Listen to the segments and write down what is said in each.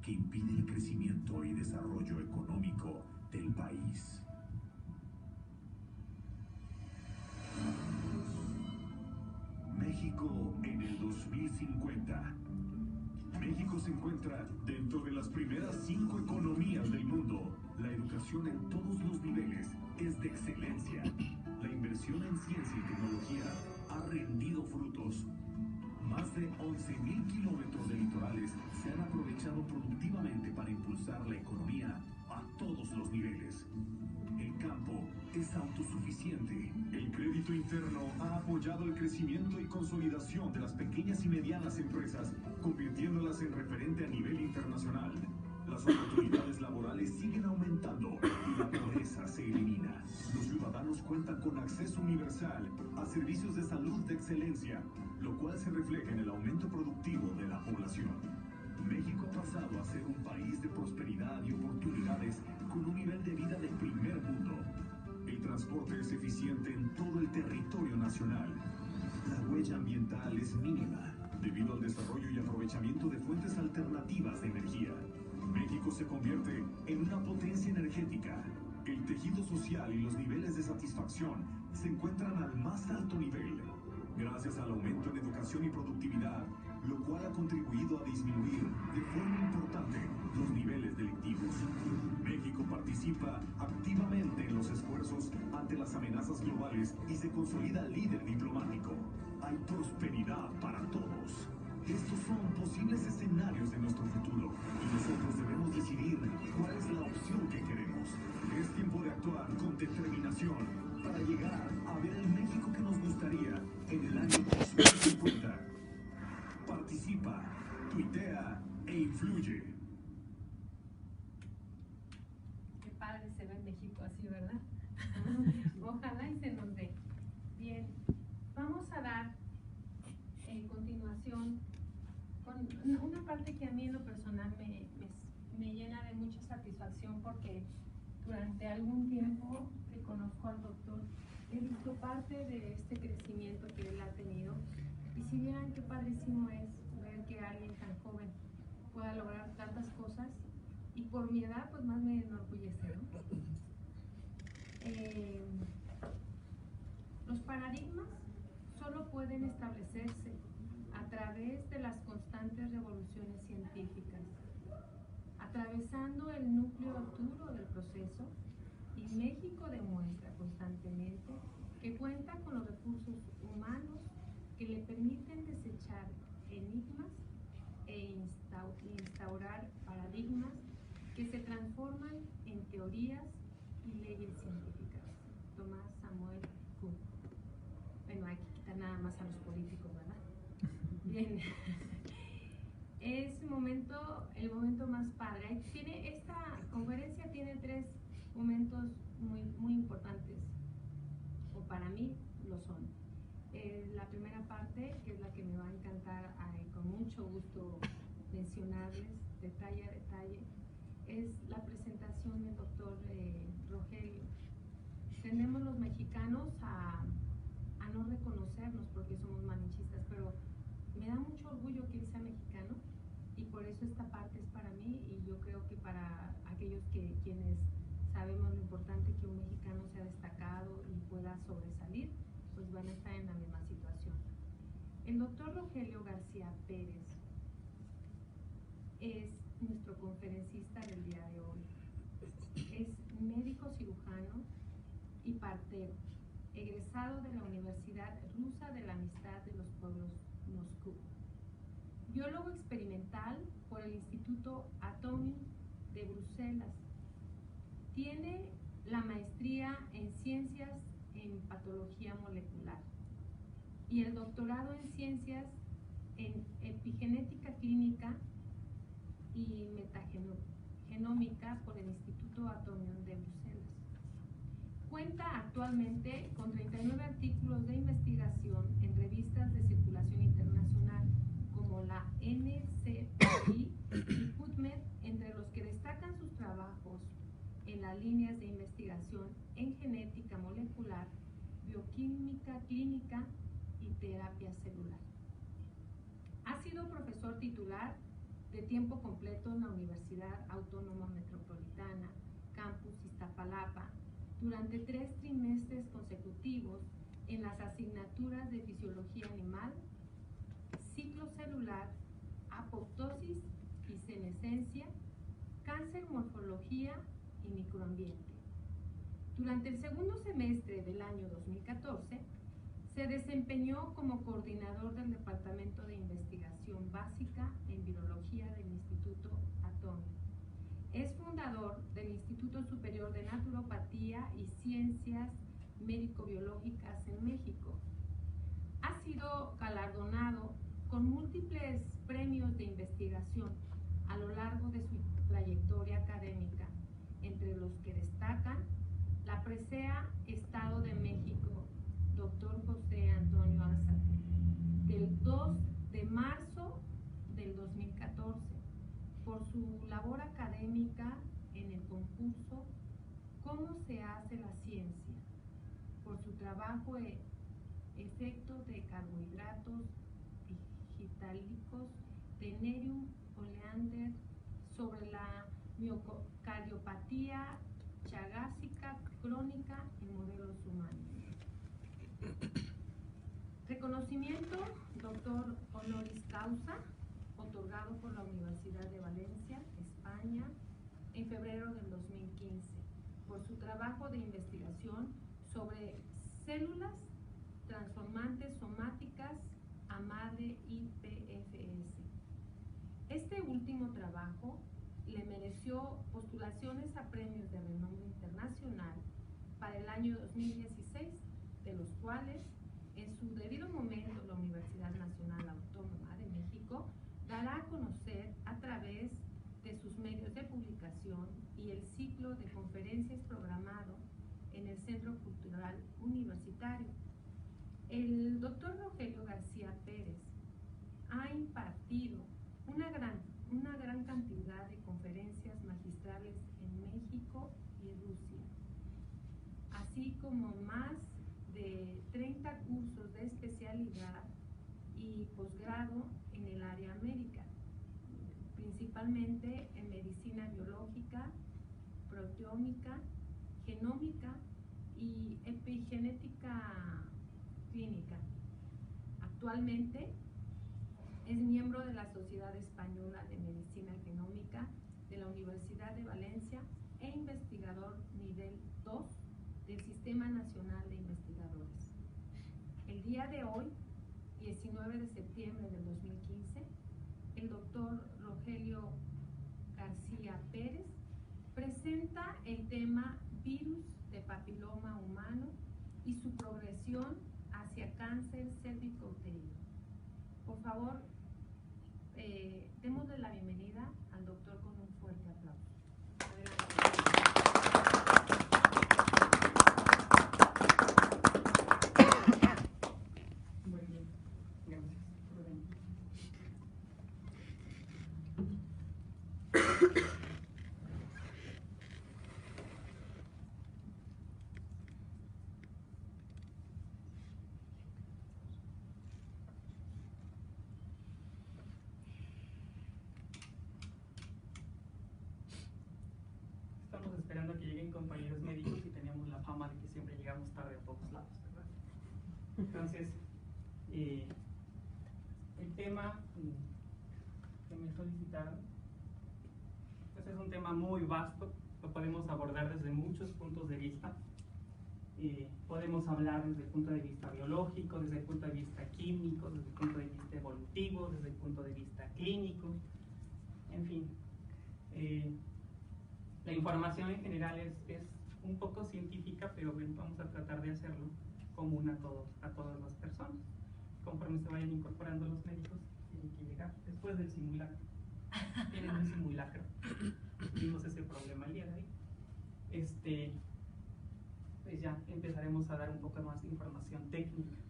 que impide el crecimiento y desarrollo económico del país. México en el 2050. México se encuentra dentro de las primeras 5 economías del mundo. La educación en todos los niveles es de excelencia. La inversión en ciencia y tecnología ha rendido frutos. Más de 11.000 kilómetros de litorales se han aprovechado productivamente para impulsar la economía a todos los niveles. El campo es autosuficiente. El crédito interno ha apoyado el crecimiento y consolidación de las pequeñas y medianas empresas, convirtiéndolas en referente a nivel internacional. Las oportunidades laborales siguen aumentando y la pobreza se elimina. Los ciudadanos cuentan con acceso universal a servicios de salud de excelencia, lo cual se refleja en el aumento productivo de la población. México ha pasado a ser un país de prosperidad y oportunidades con un nivel de vida de primer mundo. El transporte es eficiente en todo el territorio nacional. La huella ambiental es mínima debido al desarrollo y aprovechamiento de fuentes alternativas de energía. México se convierte en una potencia energética. El tejido social y los niveles de satisfacción se encuentran al más alto nivel, gracias al aumento en educación y productividad, lo cual ha contribuido a disminuir de forma importante los niveles delictivos. México participa activamente en los esfuerzos ante las amenazas globales y se consolida líder diplomático. Hay prosperidad para todos. Estos son posibles escenarios de nuestro futuro y nosotros debemos decidir cuál es la opción que queremos. Es tiempo de actuar con determinación para llegar a ver el México que nos gustaría en el año 2050. Participa, tuitea e influye. Qué padre se ve en México así, ¿verdad? Ojalá y se nos dé. Bien, vamos a dar en continuación con una parte que a mí en lo personal me llena de mucha satisfacción, porque durante algún tiempo que conozco al doctor he visto parte de este crecimiento que él ha tenido, y si vieran qué padrísimo es ver que alguien tan joven pueda lograr tantas cosas, y por mi edad pues más me enorgullece, ¿no? Los paradigmas solo pueden establecerse a través de las constantes revoluciones científicas, atravesando el núcleo duro del proceso, y México demuestra constantemente que cuenta con los recursos humanos que le permiten desechar enigmas e instaurar paradigmas que se transforman en teorías y leyes científicas. Tomás Samuel Kuhn. Bueno, hay que quitar nada más a los políticos, ¿verdad? Bien. Es el momento más padre. Esta conferencia tiene 3 momentos muy importantes, o para mí lo son. La primera parte, que es la que me va a encantar con mucho gusto mencionarles detalle a detalle, es la presentación del doctor Rogelio. Tendemos los mexicanos a no reconocernos porque somos malinchistas, pero me da mucho orgullo que él sea mexicano, y por eso esta parte es para mí, y yo creo que para aquellos quienes sabemos lo importante que un mexicano sea destacado y pueda sobresalir, pues van a estar en la misma situación. El doctor Rogelio García Pérez es nuestro conferencista del día de hoy. Es médico cirujano y partero, egresado de la Universidad Rusa de la Amistad de los Pueblos, Moscú. Biólogo experimental por el Instituto Atomium de Bruselas. Tiene la maestría en Ciencias en Patología Molecular y el doctorado en Ciencias en Epigenética Clínica y Metagenómica por el Instituto Atomium de Bruselas. Cuenta actualmente con 39 artículos de investigación en revistas de circulación internacional como la NCPI y PubMed, entre los que destacan sus trabajos en las líneas de investigación en genética molecular, bioquímica clínica y terapia celular. Ha sido profesor titular de tiempo completo en la Universidad durante 3 trimestres consecutivos en las asignaturas de Fisiología Animal, Ciclo Celular, Apoptosis y Senescencia, Cáncer, Morfología y Microambiente. Durante el segundo semestre del año 2014, se desempeñó como coordinador del Departamento de Investigación Básica en Virología del Instituto Atón. Es fundador del Instituto Superior de Naturopatía y Ciencias Médico-Biológicas en México. Ha sido galardonado con múltiples premios de investigación a lo largo de su trayectoria académica, entre los que destacan la presea Estado de México, Dr. José Antonio Álzate, del 2 de marzo del 2014, por su labor académica en el concurso ¿Cómo se hace la ciencia?, por su trabajo efectos de carbohidratos digitálicos de Nerium oleander sobre la miocardiopatía chagásica crónica en modelos humanos. Reconocimiento doctor honoris causa, otorgado por la Universidad de Valencia, España, en febrero del 2015, por su trabajo de investigación sobre células transformantes somáticas a madre IPFS. Este último trabajo le mereció postulaciones a premios de renombre internacional para el año 2016, de los cuales en su debido momento la Universidad Nacional Autónoma de México dará a conocer a través de sus medios de publicación y el ciclo de conferencias programado en el Centro Cultural Universitario. El doctor Rogelio García Pérez ha impartido una gran cantidad de conferencias magistrales en México y Rusia, así como más de 30 cursos de especialidad y posgrado en el área médica, principalmente en medicina biológica, proteómica, genómica y epigenética clínica. Actualmente es miembro de la Sociedad Española de Medicina Genómica de la Universidad de Valencia e investigador nivel 2 del Sistema Nacional de Investigadores. El día de hoy, 19 de septiembre del 2015, el doctor Rogelio García Pérez presenta el tema virus de papiloma humano y su progresión hacia cáncer cérvico-uterino. Por favor, démosle la bienvenida al doctor con un fuerte aplauso. Muy bien, gracias. Estamos esperando a que lleguen compañeros médicos y tenemos la fama de que siempre llegamos tarde a todos lados, ¿verdad? Entonces, el tema que me solicitaron, pues es un tema muy vasto, lo podemos abordar desde muchos puntos de vista. Podemos hablar desde el punto de vista biológico, desde el punto de vista químico, desde el punto de vista evolutivo, desde el punto de vista clínico, en fin. La información en general es un poco científica, pero bueno, vamos a tratar de hacerlo común a todas las personas. Conforme se vayan incorporando los médicos, tienen que llegar después del simulacro. Tienen un simulacro. Tuvimos ese problema el día de hoy. Pues ya empezaremos a dar un poco más de información técnica.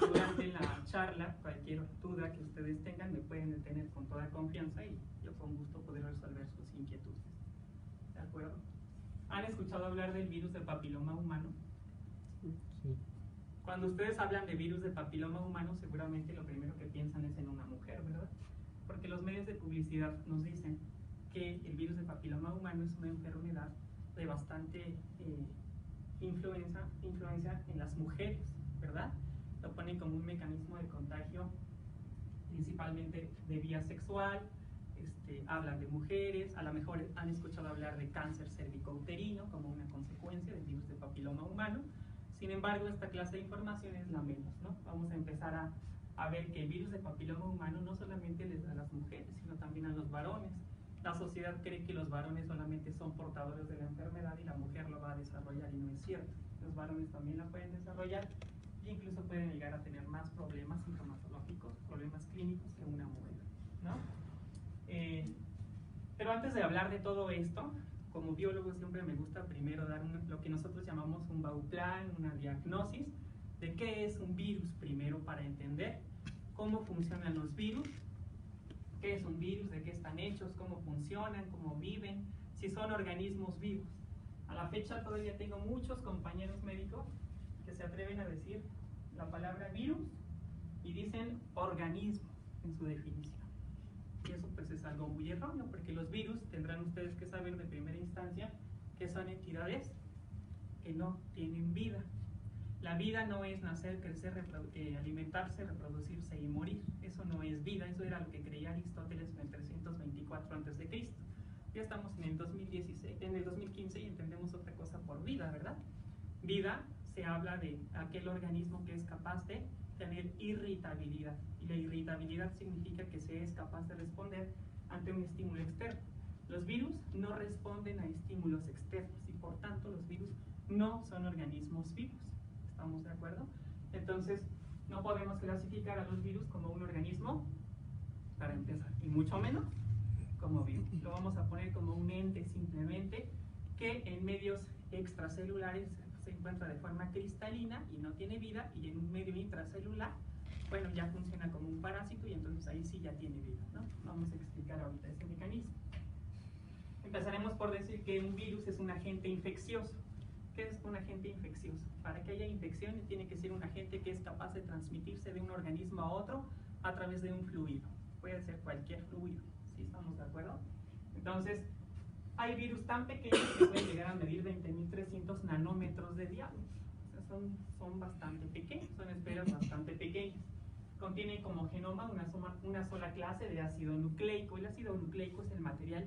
Durante la charla, cualquier duda que ustedes tengan me pueden detener con toda confianza y yo con gusto poder resolver sus inquietudes. ¿De acuerdo? ¿Han escuchado hablar del virus de papiloma humano? Sí. Cuando ustedes hablan de virus de papiloma humano, seguramente lo primero que piensan es en una mujer, ¿verdad? Porque los medios de publicidad nos dicen que el virus de papiloma humano es una enfermedad de bastante influencia en las mujeres, ¿verdad? Lo ponen como un mecanismo de contagio principalmente de vía sexual. Hablan de mujeres, a lo mejor han escuchado hablar de cáncer cervicouterino como una consecuencia del virus de papiloma humano. Sin embargo, esta clase de información es la menos, ¿no? Vamos a empezar a ver que el virus de papiloma humano no solamente les da a las mujeres, sino también a los varones. La sociedad cree que los varones solamente son portadores de la enfermedad y la mujer lo va a desarrollar, y no es cierto. Los varones también la pueden desarrollar e incluso pueden llegar a tener más problemas sintomatológicos, problemas clínicos que una mujer, ¿no? Pero antes de hablar de todo esto, como biólogo siempre me gusta primero dar lo que nosotros llamamos un bauplan, una diagnosis de qué es un virus primero, para entender cómo funcionan los virus, qué es un virus, de qué están hechos, cómo funcionan, cómo viven, si son organismos vivos. A la fecha todavía tengo muchos compañeros médicos que se atreven a decir la palabra virus y dicen organismo en su definición. Y eso pues es algo muy erróneo, porque los virus tendrán ustedes que saber de primera instancia que son entidades que no tienen vida. La vida no es nacer, crecer, alimentarse, reproducirse y morir. Eso no es vida, eso era lo que creía Aristóteles en el 324 a.C. Ya estamos en el 2015 y entendemos otra cosa por vida, ¿verdad? Vida se habla de aquel organismo que es capaz de tener irritabilidad, y la irritabilidad significa que se es capaz de responder ante un estímulo externo. Los virus no responden a estímulos externos y por tanto los virus no son organismos vivos. ¿Estamos de acuerdo? Entonces no podemos clasificar a los virus como un organismo, para empezar, y mucho menos como virus. Lo vamos a poner como un ente simplemente que en medios extracelulares se encuentra de forma cristalina y no tiene vida, y en un medio intracelular, bueno, ya funciona como un parásito y entonces ahí sí ya tiene vida, ¿no? Vamos a explicar ahorita ese mecanismo. Empezaremos por decir que un virus es un agente infeccioso. ¿Qué es un agente infeccioso? Para que haya infección tiene que ser un agente que es capaz de transmitirse de un organismo a otro a través de un fluido. Puede ser cualquier fluido, ¿sí estamos de acuerdo? Entonces, hay virus tan pequeños que pueden llegar a medir 20.300 nanómetros de diámetro. O sea, son bastante pequeños, son esferas bastante pequeñas. Contienen como genoma una sola clase de ácido nucleico. El ácido nucleico es el material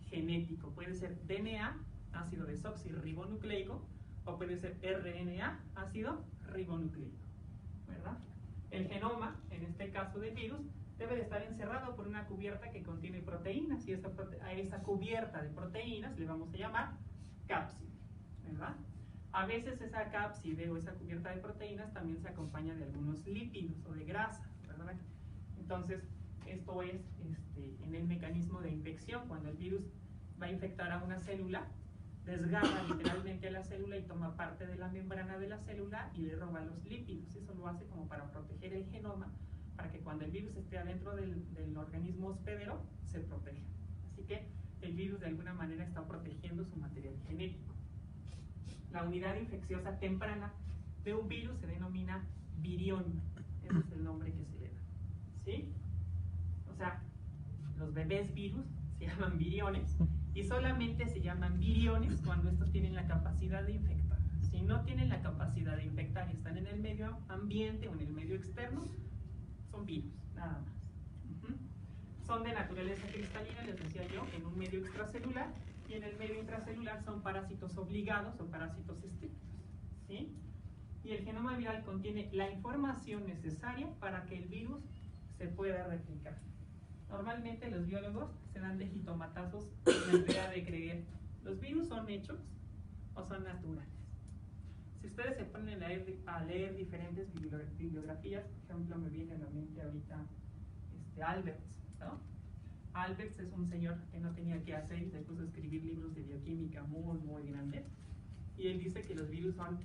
genético. Puede ser DNA, ácido desoxirribonucleico, o puede ser RNA, ácido ribonucleico, ¿verdad? El genoma, en este caso del virus, debe de estar encerrado por una cubierta que contiene proteínas, y a esa cubierta de proteínas le vamos a llamar cápside, ¿verdad? A veces esa cápside o esa cubierta de proteínas también se acompaña de algunos lípidos o de grasa, ¿verdad? Entonces, esto es en el mecanismo de infección. Cuando el virus va a infectar a una célula, desgarra literalmente a la célula y toma parte de la membrana de la célula y le roba los lípidos. Eso lo hace como para proteger el genoma, para que cuando el virus esté adentro del organismo hospedero, se proteja. Así que el virus de alguna manera está protegiendo su material genético. La unidad infecciosa temprana de un virus se denomina virión. Ese es el nombre que se le da, ¿sí? O sea, los bebés virus se llaman viriones, y solamente se llaman viriones cuando estos tienen la capacidad de infectar. Si no tienen la capacidad de infectar y están en el medio ambiente o en el medio externo, son virus, nada más. Son de naturaleza cristalina, les decía yo, en un medio extracelular, y en el medio intracelular son parásitos obligados o parásitos estrictos, ¿sí? Y el genoma viral contiene la información necesaria para que el virus se pueda replicar. Normalmente los biólogos se dan de jitomatazos en la idea de creer, ¿los virus son hechos o son naturales? Si ustedes se ponen a leer diferentes bibliografías, por ejemplo, me viene a la mente ahorita Alberts, ¿no? Alberts es un señor que no tenía qué hacer y se puso a escribir libros de bioquímica muy, muy grandes. Y él dice que los virus son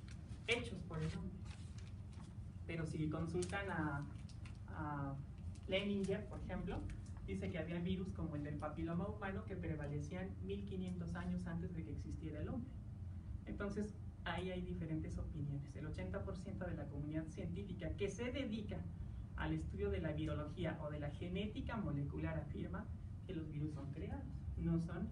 hechos por el hombre. Pero si consultan a Leninger, por ejemplo, dice que había virus como el del papiloma humano que prevalecían 1500 años antes de que existiera el hombre. Entonces, ahí hay diferentes opiniones. El 80% de la comunidad científica que se dedica al estudio de la virología o de la genética molecular afirma que los virus son creados, no son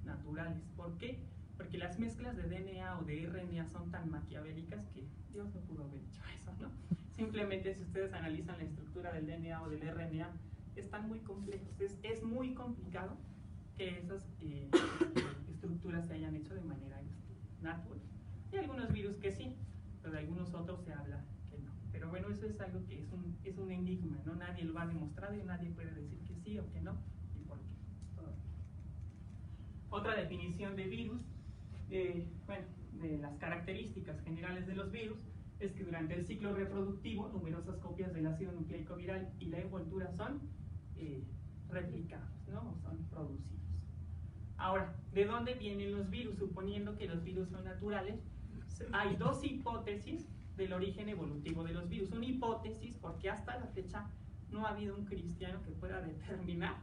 naturales. naturales. ¿Por qué? Porque las mezclas de DNA o de RNA son tan maquiavélicas que Dios no pudo haber hecho eso, ¿no? Simplemente si ustedes analizan la estructura del DNA o del RNA, están muy complejos. Es muy complicado que esas estructuras se hayan hecho de manera natural. Hay algunos virus que sí, pero de algunos otros se habla que no. Pero bueno, eso es algo que es un enigma, ¿no? Nadie lo ha demostrado y nadie puede decir que sí o que no y por qué. Otra definición de virus, bueno, de las características generales de los virus, es que durante el ciclo reproductivo, numerosas copias del ácido nucleico viral y la envoltura son replicados, ¿no? O son producidos. Ahora, ¿de dónde vienen los virus? Suponiendo que los virus son naturales, hay dos hipótesis del origen evolutivo de los virus. Una hipótesis, porque hasta la fecha no ha habido un cristiano que pueda determinar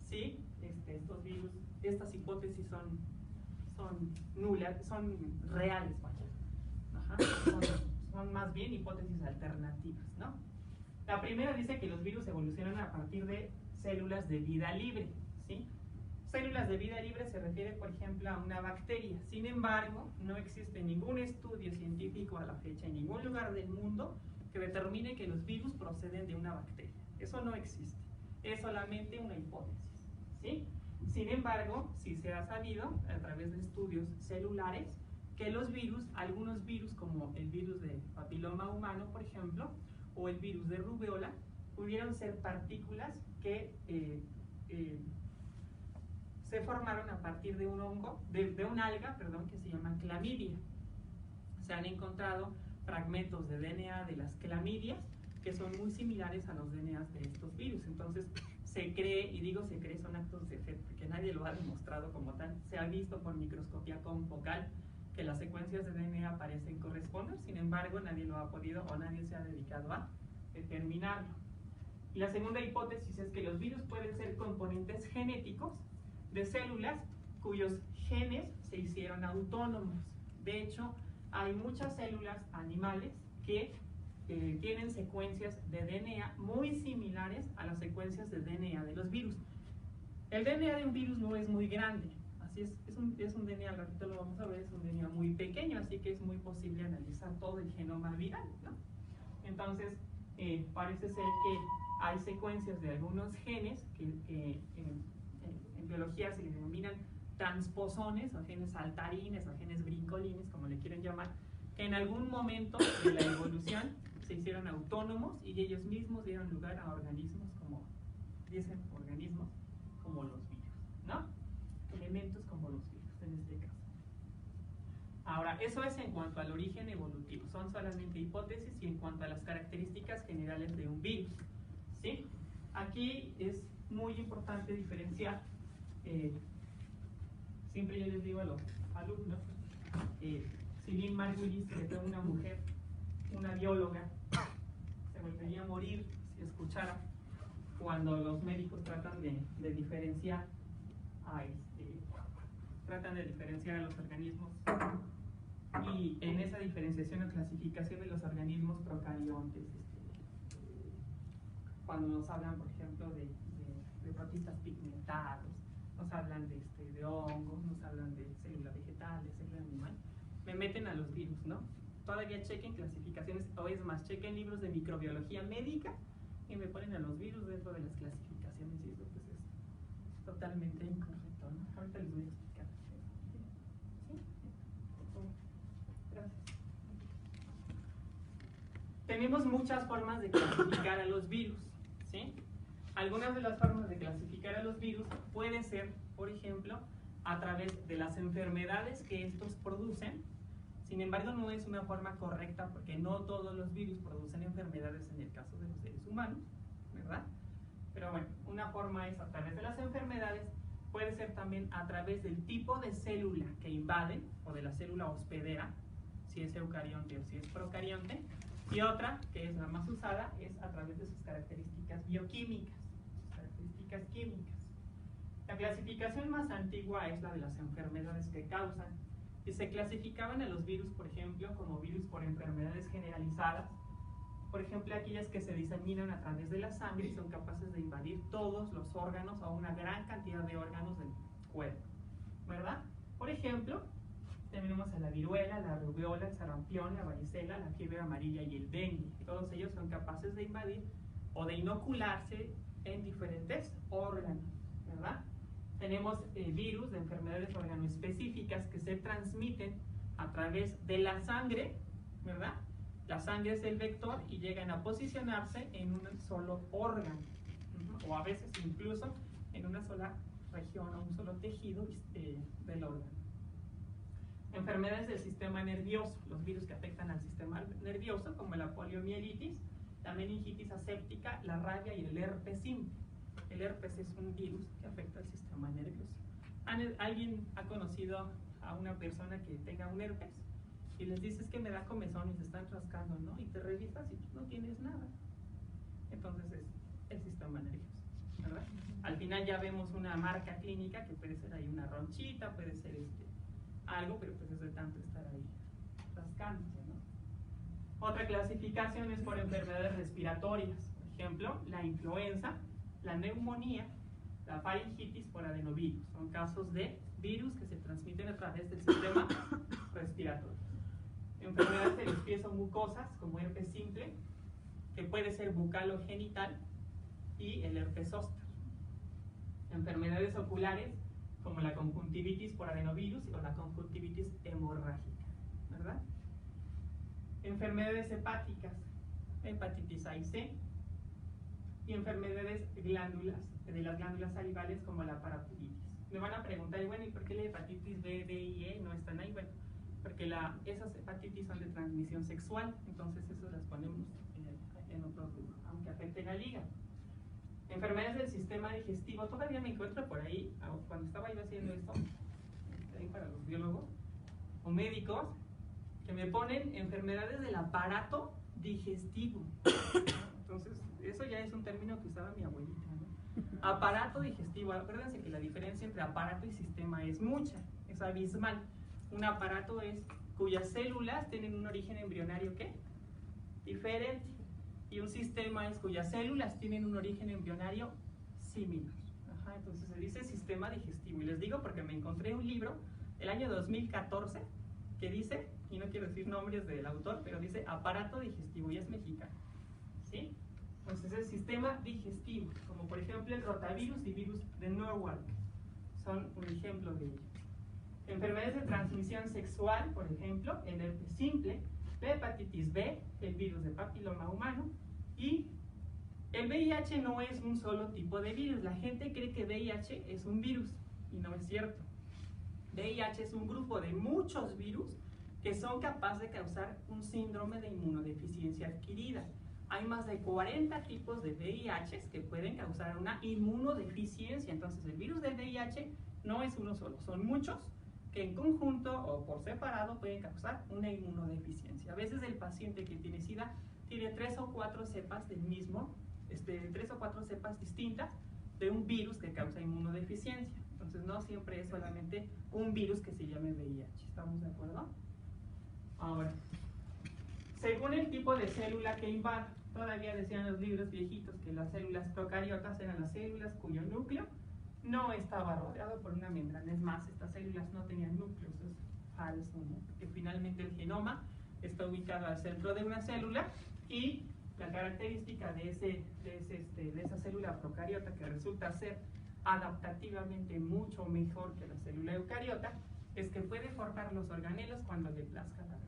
si estos virus, estas hipótesis son nulas, son reales, vaya. Son más bien hipótesis alternativas, ¿no? La primera dice que los virus evolucionan a partir de células de vida libre, ¿sí? Células de vida libre se refiere, por ejemplo, a una bacteria. Sin embargo, no existe ningún estudio científico a la fecha en ningún lugar del mundo que determine que los virus proceden de una bacteria. Eso no existe. Es solamente una hipótesis, ¿sí? Sin embargo, sí se ha sabido, a través de estudios celulares, que los virus, algunos virus como el virus de papiloma humano, por ejemplo, o el virus de rubéola, pudieron ser partículas que se formaron a partir de un hongo, de un alga, perdón, que se llama clamidia. Se han encontrado fragmentos de DNA de las clamidias que son muy similares a los DNAs de estos virus. Entonces, se cree, y digo se cree, son actos de fe, porque nadie lo ha demostrado como tal. Se ha visto por microscopía confocal que las secuencias de DNA parecen corresponder, sin embargo, nadie lo ha podido o nadie se ha dedicado a determinarlo. Y la segunda hipótesis es que los virus pueden ser componentes genéticos de células cuyos genes se hicieron autónomos. De hecho, hay muchas células animales que tienen secuencias de DNA muy similares a las secuencias de DNA de los virus. El DNA de un virus no es muy grande, así es un DNA, al ratito lo vamos a ver, es un DNA muy pequeño, así que es muy posible analizar todo el genoma viral, ¿no? Entonces, parece ser que hay secuencias de algunos genes que en biología se denominan transposones, o genes saltarines, o genes brincolines, como le quieren llamar, que en algún momento de la evolución se hicieron autónomos y ellos mismos dieron lugar a organismos como, dicen, organismos como los virus, ¿no? Elementos como los virus, en este caso. Ahora, eso es en cuanto al origen evolutivo, son solamente hipótesis y en cuanto a las características generales de un virus, ¿sí? Aquí es muy importante diferenciar, siempre yo les digo a los alumnos, si Lynn Margulis, que fue una mujer, una bióloga, se volvería a morir si escuchara cuando los médicos tratan de diferenciar tratan de diferenciar a los organismos, y en esa diferenciación o clasificación de los organismos procariontes, cuando nos hablan, por ejemplo, de protistas pigmentados, nos hablan de hongos, nos hablan de célula vegetal, de célula animal, me meten a los virus, ¿no? Todavía chequen clasificaciones, o es más, chequen libros de microbiología médica y me ponen a los virus dentro de las clasificaciones, y eso pues es totalmente incorrecto, ¿no? Ahorita les voy a explicar. ¿Sí? Gracias. Tenemos muchas formas de clasificar a los virus, ¿sí? Algunas de las formas de clasificar a los virus puede ser, por ejemplo, a través de las enfermedades que estos producen. Sin embargo, no es una forma correcta porque no todos los virus producen enfermedades en el caso de los seres humanos, ¿verdad? Pero bueno, una forma es a través de las enfermedades, puede ser también a través del tipo de célula que invaden, o de la célula hospedera, si es eucarionte o si es procarionte, y otra, que es la más usada, es a través de sus características bioquímicas, sus características químicas. La clasificación más antigua es la de las enfermedades que causan, y se clasificaban a los virus, por ejemplo, como virus por enfermedades generalizadas, por ejemplo, aquellas que se diseminan a través de la sangre y son capaces de invadir todos los órganos o una gran cantidad de órganos del cuerpo. ¿verdad? Por ejemplo, tenemos a la viruela, la rubiola, el sarampión, la varicela, la fiebre amarilla y el dengue. Todos ellos son capaces de invadir o de inocularse en diferentes órganos, ¿verdad? Tenemos virus de enfermedades organoespecíficas que se transmiten a través de la sangre, ¿verdad? La sangre es el vector y llegan a posicionarse en un solo órgano, o a veces incluso en una sola región o un solo tejido del órgano. Enfermedades del sistema nervioso, los virus que afectan al sistema nervioso, como la poliomielitis, la meningitis aséptica, la rabia y el herpes simple. El herpes es un virus que afecta al sistema nervioso. ¿Alguien ha conocido a una persona que tenga un herpes? Y les dices que me da comezón y se están rascando, ¿no? Y te revisas y no tienes nada. Entonces es el sistema nervioso, ¿verdad? Al final ya vemos una marca clínica que puede ser ahí una ronchita, puede ser algo, pero pues es de tanto estar ahí rascándose, ¿no? Otra clasificación es por enfermedades respiratorias. Por ejemplo, la influenza, la neumonía, la faringitis por adenovirus. Son casos de virus que se transmiten a través del sistema respiratorio. Enfermedades de los pies o mucosas, como herpes simple, que puede ser bucal o genital, y el herpes zóster. Enfermedades oculares, como la conjuntivitis por adenovirus o la conjuntivitis hemorrágica, ¿verdad? Enfermedades hepáticas, hepatitis A y C, y enfermedades de las glándulas salivales, como la parapuritis. Me van a preguntar, bueno, ¿y por qué la hepatitis B, D y E no están ahí? Bueno, porque esas hepatitis son de transmisión sexual, entonces eso las ponemos en otro grupo, aunque afecten al hígado. Enfermedades del sistema digestivo, todavía me encuentro por ahí, cuando estaba yo haciendo esto, ahí para los biólogos o médicos, que me ponen enfermedades del aparato digestivo. Entonces, eso ya es un término que usaba mi abuelita, ¿no? Aparato digestivo, acuérdense que la diferencia entre aparato y sistema es mucha, es abismal. Un aparato es cuyas células tienen un origen embrionario, ¿qué? Diferente. Y un sistema es cuyas células tienen un origen embrionario similar. Ajá, entonces se dice sistema digestivo. Y les digo porque me encontré un libro del año 2014 que dice, y no quiero decir nombres del autor, pero dice aparato digestivo y es mexicano. ¿Sí? Entonces es sistema digestivo, como por ejemplo el rotavirus y virus de Norwalk. Son un ejemplo de ello. Enfermedades de transmisión sexual, por ejemplo, el herpes simple, la hepatitis B, el virus de papiloma humano, y el VIH no es un solo tipo de virus. La gente cree que VIH es un virus y no es cierto. VIH es un grupo de muchos virus que son capaces de causar un síndrome de inmunodeficiencia adquirida. Hay más de 40 tipos de VIH que pueden causar una inmunodeficiencia. Entonces el virus del VIH no es uno solo, son muchos que en conjunto o por separado pueden causar una inmunodeficiencia. A veces el paciente que tiene SIDA tiene 3 o 4 cepas del mismo, 3 o 4 cepas distintas de un virus que causa inmunodeficiencia. Entonces no siempre es solamente un virus que se llame VIH. ¿Estamos de acuerdo? Ahora, según el tipo de célula que invade, todavía decían los libros viejitos que las células procariotas eran las células cuyo núcleo no estaba rodeado por una membrana. Es más, estas células no tenían núcleos, es falso, ¿no? Porque finalmente el genoma está ubicado al centro de una célula y la característica de esa célula procariota, que resulta ser adaptativamente mucho mejor que la célula eucariota, es que puede formar los organelos cuando le plazca la gana,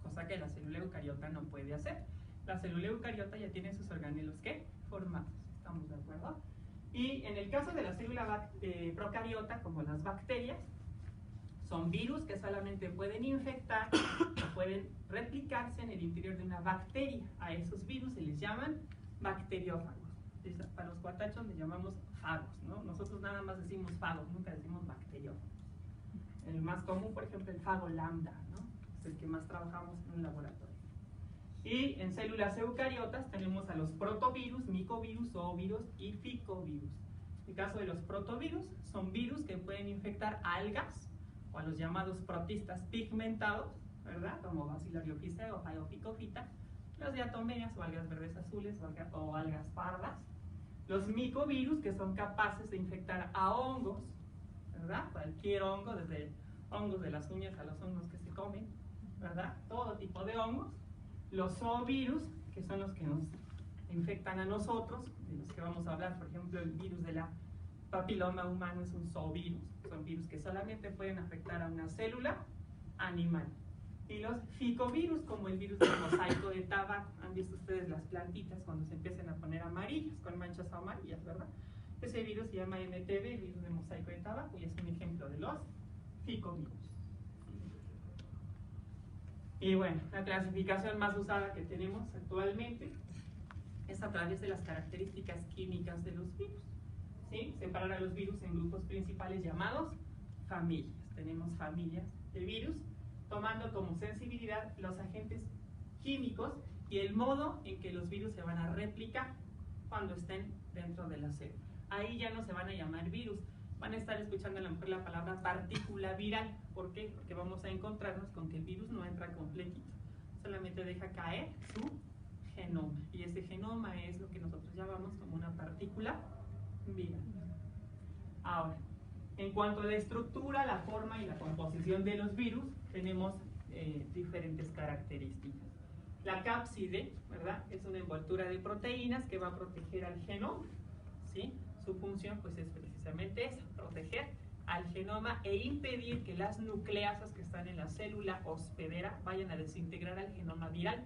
cosa que la célula eucariota no puede hacer. La célula eucariota ya tiene sus organelos, ¿qué? Formados. ¿Estamos de acuerdo? Y en el caso de la célula procariota, como las bacterias, son virus que solamente pueden infectar o pueden replicarse en el interior de una bacteria. A esos virus se les llaman bacteriófagos. Para los cuatachos les llamamos fagos, ¿no? Nosotros nada más decimos fagos, nunca decimos bacteriófagos. El más común, por ejemplo, el fago lambda, ¿no? Es el que más trabajamos en un laboratorio. Y en células eucariotas tenemos a los protovirus, micovirus, zoovirus y ficovirus. En el caso de los protovirus, son virus que pueden infectar algas o a los llamados protistas pigmentados, ¿verdad? Como Bacillariophyceae o Phaeophycophyta, las diatomeas o algas verdes azules o algas pardas. Los micovirus, que son capaces de infectar a hongos, ¿verdad? ¿verdad? Cualquier hongo, desde hongos de las uñas a los hongos que se comen, ¿verdad? Todo tipo de hongos. Los zoovirus, que son los que nos infectan a nosotros, de los que vamos a hablar, por ejemplo, el virus de la papiloma humano es un zoovirus, son virus que solamente pueden afectar a una célula animal. Y los ficovirus, como el virus del mosaico de tabaco, han visto ustedes las plantitas cuando se empiezan a poner amarillas, con manchas amarillas, ¿verdad? Ese virus se llama MTB, el virus del mosaico de tabaco, y es un ejemplo de los ficovirus. Y bueno, la clasificación más usada que tenemos actualmente es a través de las características químicas de los virus, ¿sí? Separar a los virus en grupos principales llamados familias. Tenemos familias de virus, tomando como sensibilidad los agentes químicos y el modo en que los virus se van a replicar cuando estén dentro de la célula. Ahí ya no se van a llamar virus, van a estar escuchando a lo mejor la palabra partícula viral. ¿Por qué? Porque vamos a encontrarnos con que el virus no entra completito, solamente deja caer su genoma, y ese genoma es lo que nosotros llamamos como una partícula viral. Ahora, en cuanto a la estructura, la forma y la composición de los virus, tenemos diferentes características. La cápside, ¿verdad?, es una envoltura de proteínas que va a proteger al genoma, ¿sí? Su función pues es precisamente esa, proteger al genoma e impedir que las nucleasas que están en la célula hospedera vayan a desintegrar al genoma viral.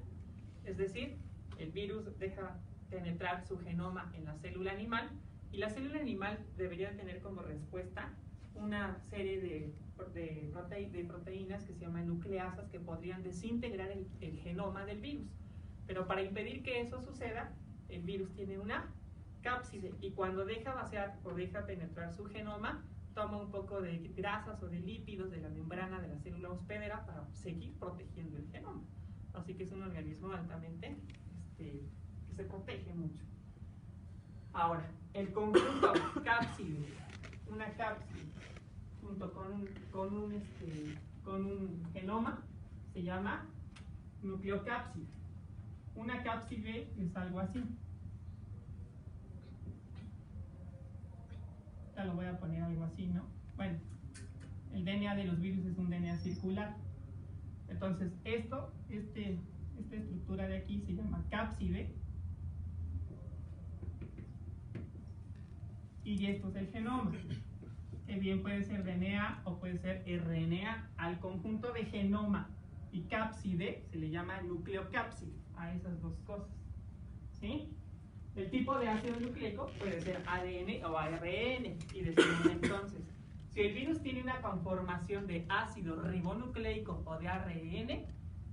Es decir, el virus deja penetrar su genoma en la célula animal, y la célula animal debería tener como respuesta una serie de proteínas que se llaman nucleasas que podrían desintegrar el genoma del virus. Pero para impedir que eso suceda, el virus tiene una cápside, y cuando deja vaciar o deja penetrar su genoma, toma un poco de grasas o de lípidos de la membrana de la célula hospedera para seguir protegiendo el genoma. Así que es un organismo altamente que se protege mucho. Ahora, el conjunto cápside, una cápside junto con un genoma, se llama nucleocápside. Una cápside es algo así. Ya lo voy a poner algo así, ¿no? Bueno, el DNA de los virus es un DNA circular. Entonces, esta estructura de aquí se llama cápside. Y esto es el genoma, que bien puede ser DNA o puede ser RNA. Al conjunto de genoma y cápside se le llama nucleocápside, a esas dos cosas, ¿sí? El tipo de ácido nucleico puede ser ADN o ARN, y decimos entonces, si el virus tiene una conformación de ácido ribonucleico o de ARN,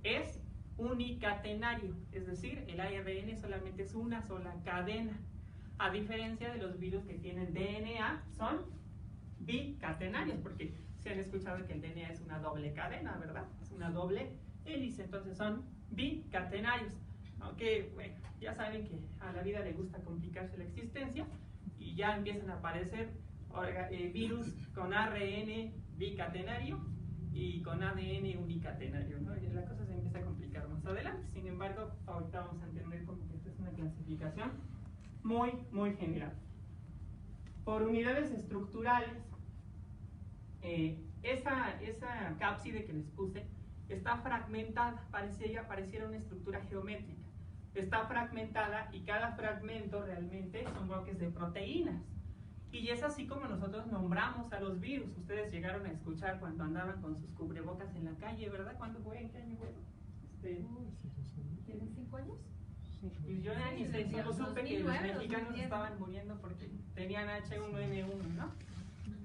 es unicatenario, es decir, el ARN solamente es una sola cadena, a diferencia de los virus que tienen DNA, son bicatenarios, porque se han escuchado que el DNA es una doble cadena, ¿verdad? Es una doble hélice, entonces son bicatenarios. Aunque, bueno, ya saben que a la vida le gusta complicarse la existencia, y ya empiezan a aparecer virus con ARN bicatenario y con ADN unicatenario, ¿no? Y la cosa se empieza a complicar más adelante. Sin embargo, ahorita vamos a entender como que esta es una clasificación muy, muy general. Por unidades estructurales, esa cápside que les puse está fragmentada, pareciera una estructura geométrica. Está fragmentada, y cada fragmento realmente son bloques de proteínas. Y es así como nosotros nombramos a los virus. Ustedes llegaron a escuchar cuando andaban con sus cubrebocas en la calle, ¿verdad? ¿Cuándo fue? ¿En qué año fue? ¿Tienen 5 años? Pues yo ni sé, solo supe que los mexicanos estaban muriendo porque tenían H1N1, ¿no?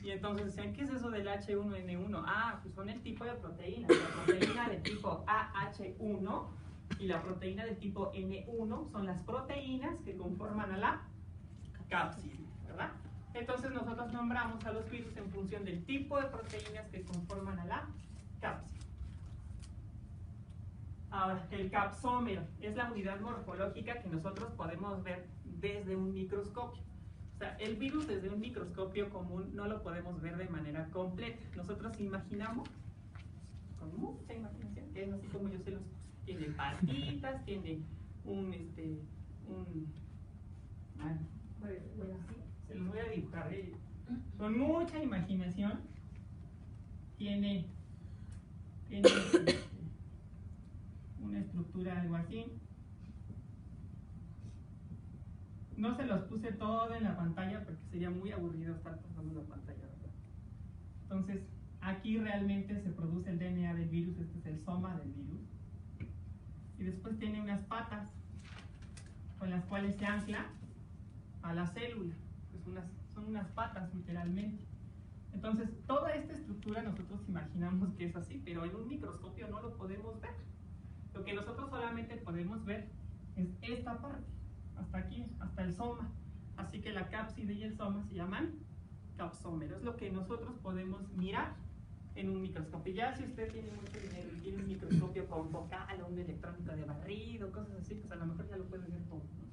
Y entonces decían, ¿qué es eso del H1N1? Ah, pues son el tipo de proteínas. La proteína de tipo AH1 y la proteína de tipo N1 son las proteínas que conforman a la cápside, ¿verdad? Entonces nosotros nombramos a los virus en función del tipo de proteínas que conforman a la cápside. Ahora, el capsómero es la unidad morfológica que nosotros podemos ver desde un microscopio. O sea, el virus desde un microscopio común no lo podemos ver de manera completa. Nosotros imaginamos, con mucha imaginación, que es así como yo se los puse. Tiene patitas, tiene bueno, se los voy a dibujar. Con mucha imaginación tiene una estructura algo así. No se los puse todo en la pantalla porque sería muy aburrido estar pasando la pantalla, ¿verdad? Entonces, aquí realmente se produce el DNA del virus, este es el soma del virus. Y después tiene unas patas con las cuales se ancla a la célula. Pues son unas patas, literalmente. Entonces, toda esta estructura nosotros imaginamos que es así, pero en un microscopio no lo podemos ver. Lo que nosotros solamente podemos ver es esta parte, hasta aquí, hasta el soma. Así que la cápside y el soma se llaman capsómeros. Es lo que nosotros podemos mirar en un microscopio. Ya si usted tiene mucho dinero y tiene un microscopio confocal o una electrónica de barrido, cosas así, pues a lo mejor ya lo puede ver todo, ¿no?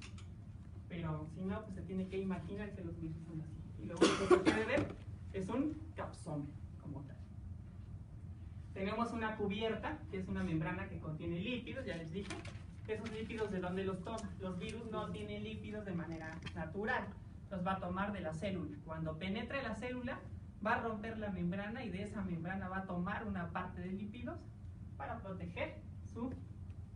Pero si no, pues se tiene que imaginar que los virus son así. Y lo único que puede ver es un capsómero como tal. Tenemos una cubierta, que es una membrana que contiene lípidos, ya les dije. Esos lípidos, ¿de dónde los toma? Los virus no tienen lípidos de manera natural, los va a tomar de la célula. Cuando penetre la célula, va a romper la membrana y de esa membrana va a tomar una parte de lípidos para proteger su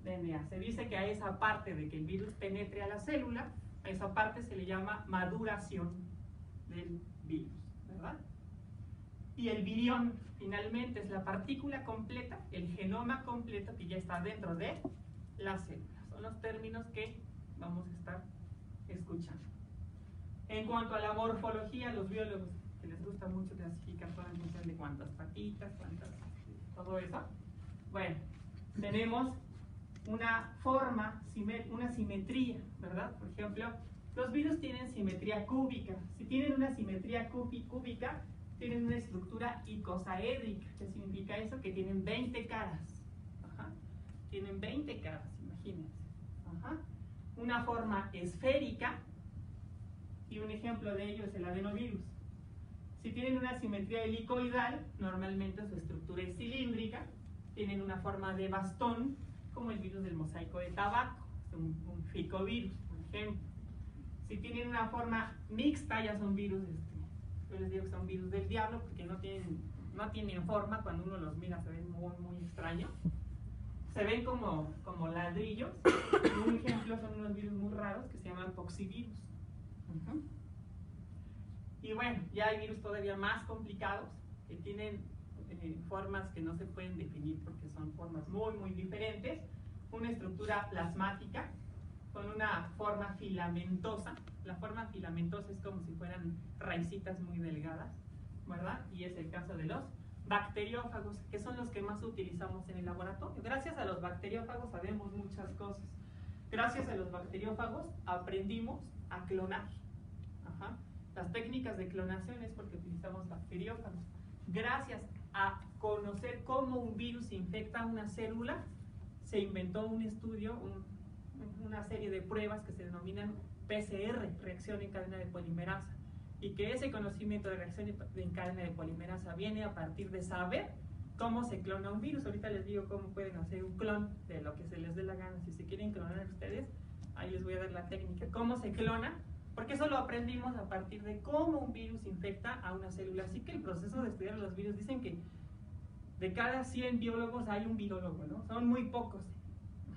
DNA. Se dice que a esa parte de que el virus penetre a la célula, a esa parte se le llama maduración del virus, ¿verdad? Y el virión, finalmente, es la partícula completa, el genoma completo que ya está dentro de la célula. Son los términos que vamos a estar escuchando. En cuanto a la morfología, los biólogos, que les gusta mucho clasificar todo en función de cuántas patitas, todo eso. Bueno, tenemos una forma, una simetría, ¿verdad? Por ejemplo, los virus tienen simetría cúbica. Si tienen una simetría cúbica, tienen una estructura icosaédrica. ¿Qué significa eso? Que tienen 20 caras. Ajá. Tienen 20 caras, imagínense. Ajá. Una forma esférica, y un ejemplo de ello es el adenovirus. Si tienen una simetría helicoidal, normalmente su estructura es cilíndrica. Tienen una forma de bastón, como el virus del mosaico de tabaco, un ficovirus, por ejemplo. Si tienen una forma mixta, ya son virus, yo les digo que son virus del diablo, porque no tienen forma. Cuando uno los mira se ven muy, muy extraños. Se ven como ladrillos. Un ejemplo son unos virus muy raros que se llaman poxivirus. Y bueno, ya hay virus todavía más complicados que tienen formas que no se pueden definir porque son formas muy, muy diferentes. Una estructura plasmática con una forma filamentosa. La forma filamentosa es como si fueran raicitas muy delgadas, ¿verdad? Y es el caso de los bacteriófagos, que son los que más utilizamos en el laboratorio. Gracias a los bacteriófagos sabemos muchas cosas. Gracias a los bacteriófagos aprendimos a clonar. Ajá. Las técnicas de clonación es porque utilizamos bacteriófagos. Gracias a conocer cómo un virus infecta una célula, se inventó un estudio, una serie de pruebas que se denominan PCR, reacción en cadena de polimerasa. Y que ese conocimiento de reacción en cadena de polimerasa viene a partir de saber cómo se clona un virus. Ahorita les digo cómo pueden hacer un clon de lo que se les dé la gana. Si se quieren clonar ustedes, ahí les voy a dar la técnica. ¿Cómo se clona? Porque eso lo aprendimos a partir de cómo un virus infecta a una célula. Así que el proceso de estudiar los virus, dicen que de cada 100 biólogos hay un virólogo, ¿no? Son muy pocos.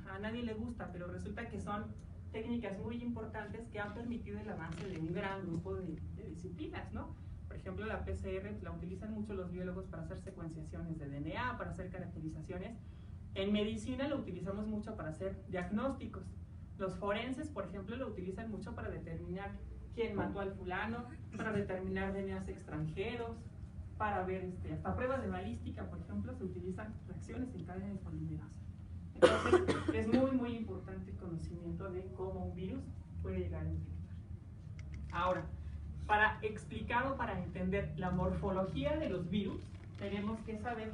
A nadie le gusta, pero resulta que son técnicas muy importantes que han permitido el avance de un gran grupo de disciplinas, ¿no? Por ejemplo, la PCR la utilizan mucho los biólogos para hacer secuenciaciones de DNA, para hacer caracterizaciones. En medicina lo utilizamos mucho para hacer diagnósticos. Los forenses, por ejemplo, lo utilizan mucho para determinar quién mató al fulano, para determinar DNAs extranjeros, para ver hasta pruebas de balística, por ejemplo, se utilizan reacciones en cadena de polimerasa. Entonces, es muy, muy importante el conocimiento de cómo un virus puede llegar a infectar. Ahora, para explicar o para entender la morfología de los virus, tenemos que saber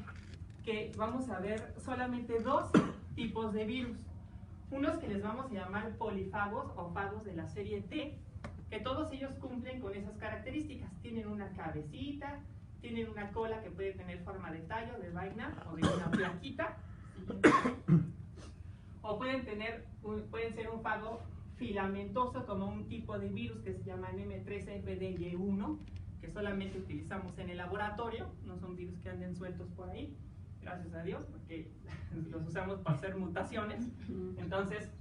que vamos a ver solamente dos tipos de virus. Unos que les vamos a llamar polifagos o fagos de la serie T, que todos ellos cumplen con esas características. Tienen una cabecita, tienen una cola que puede tener forma de tallo, de vaina o de una plaquita. O pueden ser un fago filamentoso como un tipo de virus que se llama M3FDY1, que solamente utilizamos en el laboratorio, no son virus que anden sueltos por ahí, gracias a Dios, porque los usamos para hacer mutaciones. Entonces,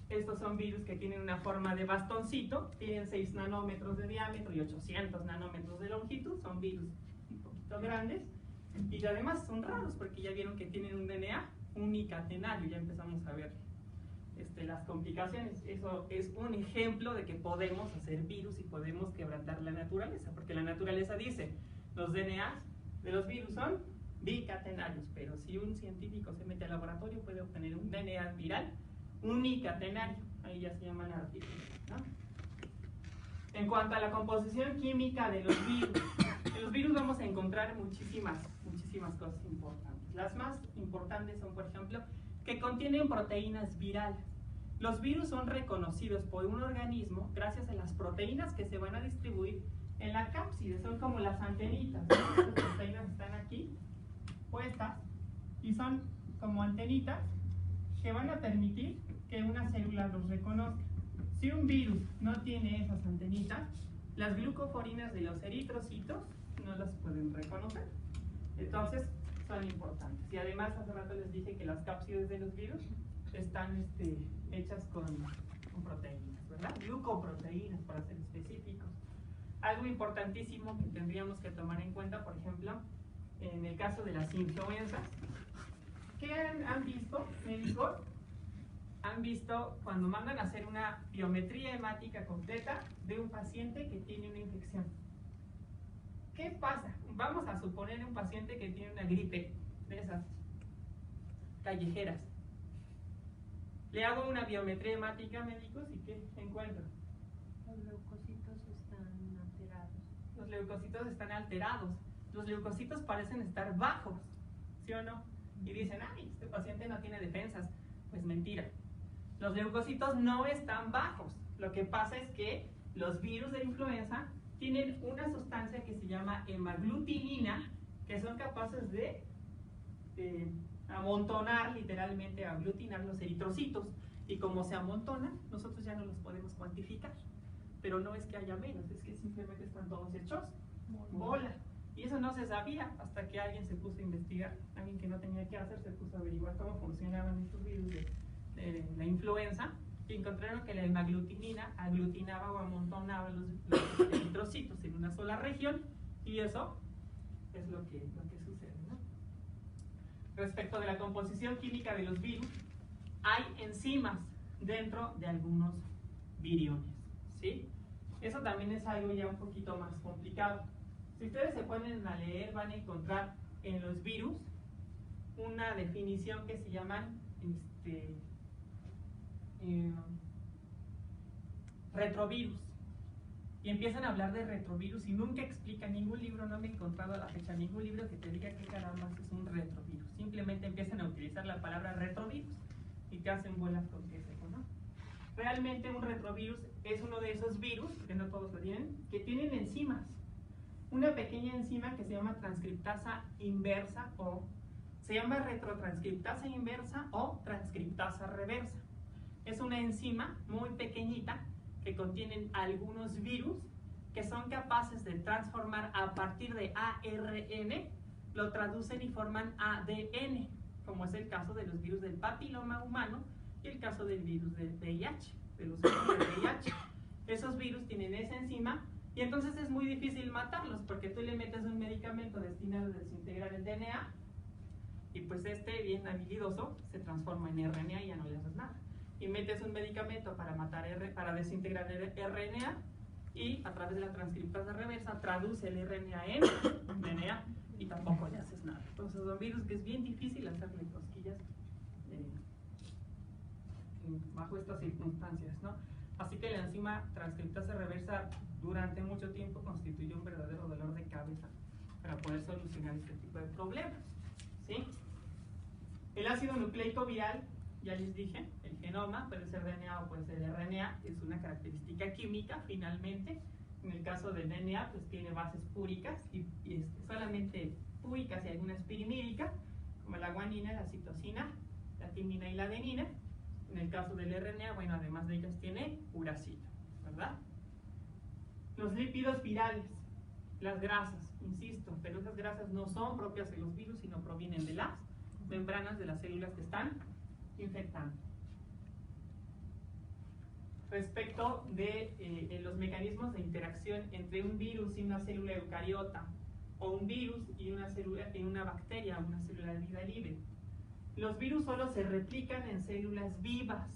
estos son virus que tienen una forma de bastoncito, tienen 6 nanómetros de diámetro y 800 nanómetros de longitud, son virus un poquito grandes, y además son raros porque ya vieron que tienen un DNA unicatenario, ya empezamos a ver las complicaciones. Eso es un ejemplo de que podemos hacer virus y podemos quebrantar la naturaleza, porque la naturaleza dice, los DNAs de los virus son bicatenarios, pero si un científico se mete al laboratorio puede obtener un DNA viral unicatenario, ahí ya se llaman artículos, ¿no? En cuanto a la composición química de los virus, en los virus vamos a encontrar muchísimas cosas importantes. Las más importantes son, por ejemplo, que contienen proteínas virales. Los virus son reconocidos por un organismo gracias a las proteínas que se van a distribuir en la cápside, son como las antenitas, ¿no? Estas proteínas están aquí puestas y son como antenitas que van a permitir que una célula los reconozca. Si un virus no tiene esas antenitas, las glucoforinas de los eritrocitos no las pueden reconocer. Entonces, son importantes. Y además, hace rato les dije que las cápsides de los virus están hechas con proteínas, ¿verdad? Glucoproteínas, para ser específicos. Algo importantísimo que tendríamos que tomar en cuenta, por ejemplo, en el caso de las influencias, ¿qué han visto, médicos? Han visto cuando mandan a hacer una biometría hemática completa de un paciente que tiene una infección. ¿Qué pasa? Vamos a suponer un paciente que tiene una gripe de esas callejeras. Le hago una biometría hemática, médicos, ¿y qué encuentro? Los leucocitos están alterados. Los leucocitos están alterados. Los leucocitos parecen estar bajos, ¿sí o no? Y dicen, ay, este paciente no tiene defensas. Pues mentira. Los leucocitos no están bajos. Lo que pasa es que los virus de influenza tienen una sustancia que se llama hemaglutinina, que son capaces de amontonar, literalmente aglutinar los eritrocitos. Y como se amontonan, nosotros ya no los podemos cuantificar. Pero no es que haya menos, es que simplemente están todos hechos bola. Y eso no se sabía hasta que alguien se puso a investigar. Alguien que no tenía que hacer se puso a averiguar cómo funcionaban estos virus de la influenza. Y encontraron que la hemaglutinina aglutinaba o amontonaba los eritrocitos en una sola región. Y eso es lo que sucede, ¿no? Respecto de la composición química de los virus, hay enzimas dentro de algunos viriones, ¿sí? Eso también es algo ya un poquito más complicado. Si ustedes se ponen a leer, van a encontrar en los virus una definición que se llaman retrovirus. Y empiezan a hablar de retrovirus y nunca explican, ningún libro, no me he encontrado a la fecha, ningún libro que te diga qué caramba es un retrovirus. Simplemente empiezan a utilizar la palabra retrovirus y te hacen bolas con qué es eso, ¿no? Realmente un retrovirus es uno de esos virus, que no todos lo tienen, que tienen enzimas. Una pequeña enzima que se llama transcriptasa inversa o se llama retrotranscriptasa inversa o transcriptasa reversa. Es una enzima muy pequeñita que contienen algunos virus que son capaces de transformar a partir de ARN, lo traducen y forman ADN, como es el caso de los virus del papiloma humano y el caso del virus del VIH, de los virus del VIH. Esos virus tienen esa enzima y entonces es muy difícil matarlos porque tú le metes un medicamento destinado a desintegrar el DNA y pues bien habilidoso se transforma en RNA y ya no le haces nada. Y metes un medicamento para para desintegrar el RNA y a través de la transcriptasa reversa traduce el RNA en DNA y tampoco le haces nada. Entonces son virus que es bien difícil hacerle cosquillas bajo estas circunstancias, ¿no? Así que la enzima transcriptasa reversa durante mucho tiempo constituyó un verdadero dolor de cabeza para poder solucionar este tipo de problemas, ¿sí? El ácido nucleico viral, ya les dije, el genoma puede ser DNA o puede ser RNA, es una característica química finalmente. En el caso del DNA, pues tiene bases púricas y solamente púricas y alguna espirimídica, como la guanina, la citosina, la timina y la adenina. En el caso del RNA, bueno, además de ellas tiene uracilo, ¿verdad? Los lípidos virales. Las grasas, insisto, pero esas grasas no son propias de los virus, sino provienen de las membranas de las células que están infectando. Respecto de los mecanismos de interacción entre un virus y una célula eucariota, o un virus y una célula y una bacteria, una célula de vida libre. Los virus solo se replican en células vivas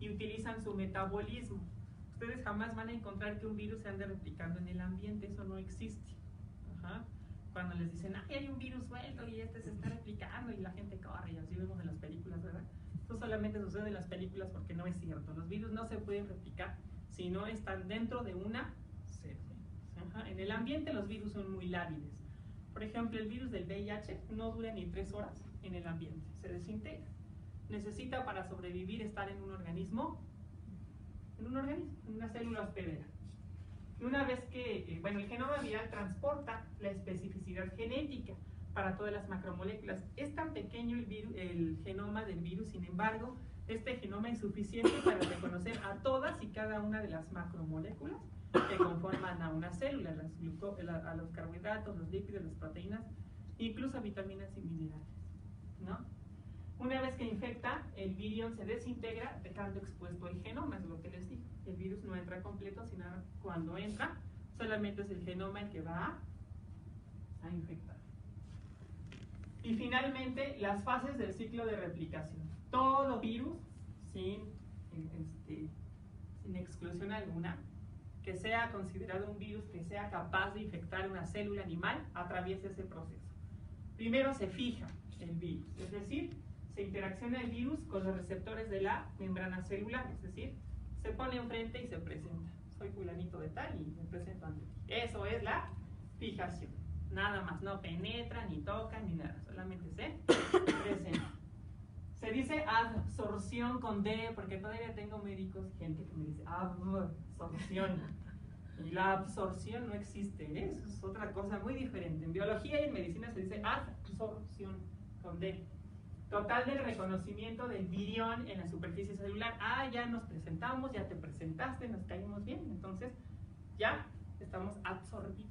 y utilizan su metabolismo. Ustedes jamás van a encontrar que un virus se ande replicando en el ambiente, eso no existe. Ajá. Cuando les dicen, ay, hay un virus suelto y este se está replicando y la gente corre, y así vemos en las películas, ¿verdad? Esto solamente sucede en las películas porque no es cierto. Los virus no se pueden replicar si no están dentro de una célula. Ajá. En el ambiente los virus son muy lábiles. Por ejemplo, el virus del VIH no dura ni 3 horas en el ambiente, se desintegra. Necesita para sobrevivir estar en un organismo, en una célula hospedera. Y una vez que, bueno, el genoma viral transporta la especificidad genética para todas las macromoléculas. Es tan pequeño el genoma del virus, sin embargo, este genoma es suficiente para reconocer a todas y cada una de las macromoléculas que conforman a una célula, a los carbohidratos, los lípidos, las proteínas, incluso vitaminas y minerales, ¿no? Una vez que infecta, el virión se desintegra dejando expuesto el genoma, es lo que les digo. El virus no entra completo, sino cuando entra, solamente es el genoma el que va a infectar. Y finalmente, las fases del ciclo de replicación. Todo virus, sin exclusión alguna, que sea considerado un virus que sea capaz de infectar una célula animal, atraviesa ese proceso. Primero se fija el virus, es decir, se interacciona el virus con los receptores de la membrana celular, es decir, se pone enfrente y se presenta. Soy fulanito de tal y me presento ante ti. Eso es la fijación. Nada más, no penetra, ni toca, ni nada, solamente se presenta. Se dice absorción con D, porque todavía tengo médicos, gente que me dice absorción. Y la absorción no existe, ¿eh? Eso es otra cosa muy diferente. En biología y en medicina se dice absorción con D. Total del reconocimiento del virión en la superficie celular. Ah, ya nos presentamos, ya te presentaste, nos caímos bien, entonces ya estamos absorbidos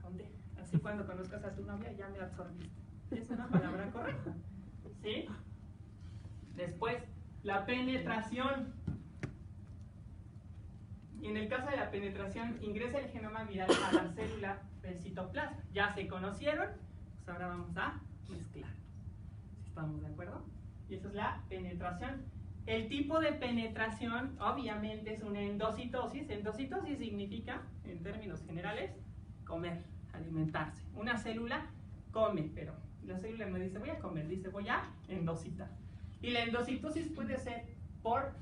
con D. Así cuando conozcas a tu novia, ya me absorbiste. Es una palabra correcta, ¿sí? Después, la penetración. Y en el caso de la penetración, ingresa el genoma viral a la célula del citoplasma. Ya se conocieron, pues ahora vamos a mezclar. ¿Estamos de acuerdo? Y esa es la penetración. El tipo de penetración, obviamente, es una endocitosis. Endocitosis significa, en términos generales, comer, alimentarse. Una célula come, pero la célula no dice voy a comer, dice voy a endocitar. Y la endocitosis puede ser por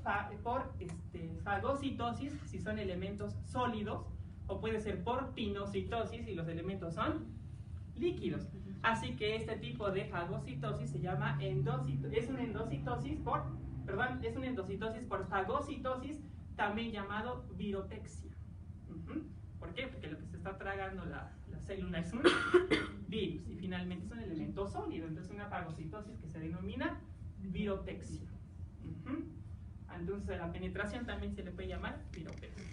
fagocitosis, si son elementos sólidos, o puede ser por pinocitosis, si los elementos son líquidos. Así que este tipo de fagocitosis se llama endocitosis. Es una endocitosis por fagocitosis, también llamado viropexia. ¿Por qué? Porque lo que se está tragando la célula es un virus y finalmente es un elemento sólido. Entonces una fagocitosis que se denomina viropexia. Entonces a la penetración también se le puede llamar viropexia.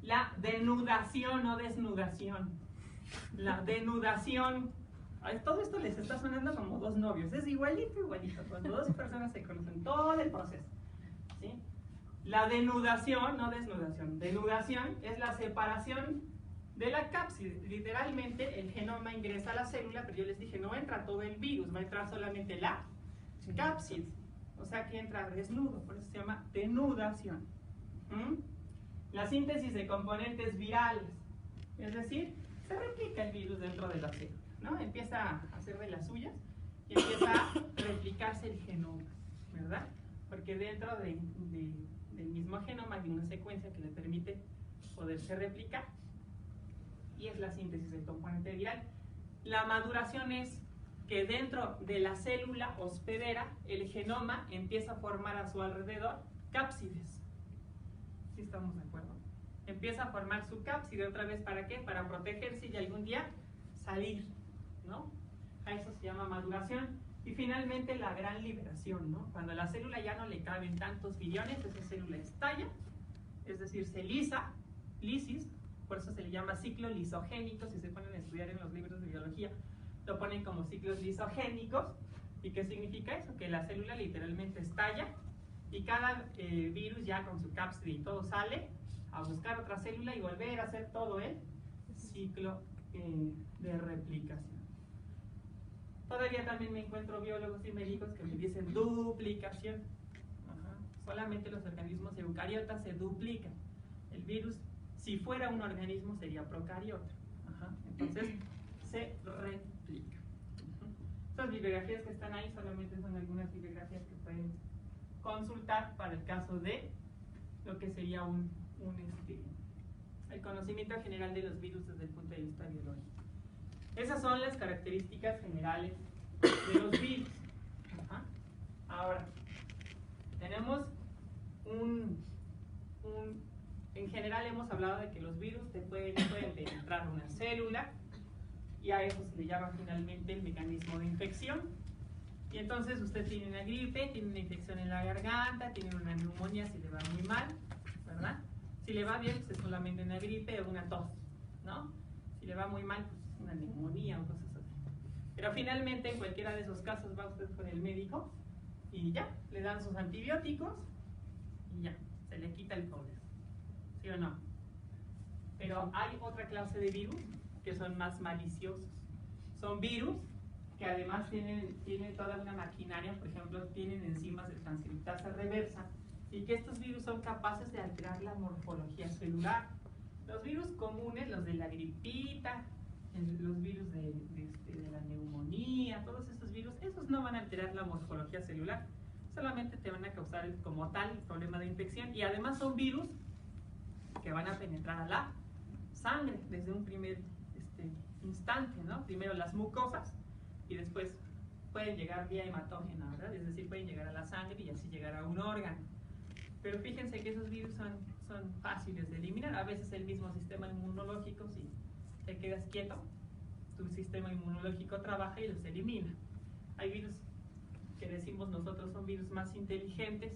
La denudación o desnudación. La denudación. Todo esto les está sonando como dos novios. Es igualito, cuando dos personas se conocen, todo el proceso, ¿sí? La denudación, no desnudación. Denudación es la separación de la cápside. Literalmente el genoma ingresa a la célula, pero yo les dije, no entra todo el virus, va a entrar solamente la cápside. O sea que entra desnudo, por eso se llama denudación. La síntesis de componentes virales, es decir, se replica el virus dentro de la célula, ¿no? Empieza a hacer de las suyas y empieza a replicarse el genoma, ¿verdad? Porque dentro del mismo genoma hay una secuencia que le permite poderse replicar y es la síntesis del componente viral. La maduración es que dentro de la célula hospedera el genoma empieza a formar a su alrededor cápsides. ¿Sí estamos de acuerdo? Empieza a formar su cápside otra vez, ¿para qué? Para protegerse y algún día salir, ¿no? A eso se llama maduración. Y finalmente la gran liberación, ¿no? Cuando a la célula ya no le caben tantos viriones, esa célula estalla, es decir, se lisa, lisis, por eso se le llama ciclo lisogénico. Si se ponen a estudiar en los libros de biología, lo ponen como ciclos lisogénicos. ¿Y qué significa eso? Que la célula literalmente estalla y cada virus ya con su cápside y todo sale a buscar otra célula y volver a hacer todo el ciclo de replicación. Todavía también me encuentro biólogos y médicos que me dicen duplicación. Ajá. Solamente los organismos eucariotas se duplican. El virus, si fuera un organismo, sería procariota. Ajá. Entonces, se replica. Estas bibliografías que están ahí solamente son algunas bibliografías que pueden consultar para el caso de lo que sería el conocimiento general de los virus desde el punto de vista biológico. Esas son las características generales de los virus. Ajá. Ahora, tenemos en general hemos hablado de que los virus pueden penetrar una célula y a eso se le llama finalmente el mecanismo de infección. Y entonces usted tiene una gripe, tiene una infección en la garganta, tiene una neumonía si le va muy mal, ¿verdad? Si le va bien, pues es solamente una gripe o una tos, ¿no? Si le va muy mal, pues es una neumonía o cosas así. Pero finalmente, en cualquiera de esos casos, va usted con el médico y ya, le dan sus antibióticos y ya, se le quita el problema. ¿Sí o no? Pero hay otra clase de virus que son más maliciosos. Son virus que además tienen toda una maquinaria, por ejemplo, tienen enzimas de transcriptasa reversa, y que estos virus son capaces de alterar la morfología celular. Los virus comunes, los de la gripita, los virus de la neumonía, todos estos virus, esos no van a alterar la morfología celular, solamente te van a causar como tal el problema de infección, y además son virus que van a penetrar a la sangre desde un primer instante, ¿no? Primero las mucosas y después pueden llegar vía hematógena, ¿verdad? Es decir, pueden llegar a la sangre y así llegar a un órgano. Pero fíjense que esos virus son fáciles de eliminar. A veces el mismo sistema inmunológico, si te quedas quieto, tu sistema inmunológico trabaja y los elimina. Hay virus que decimos nosotros son virus más inteligentes,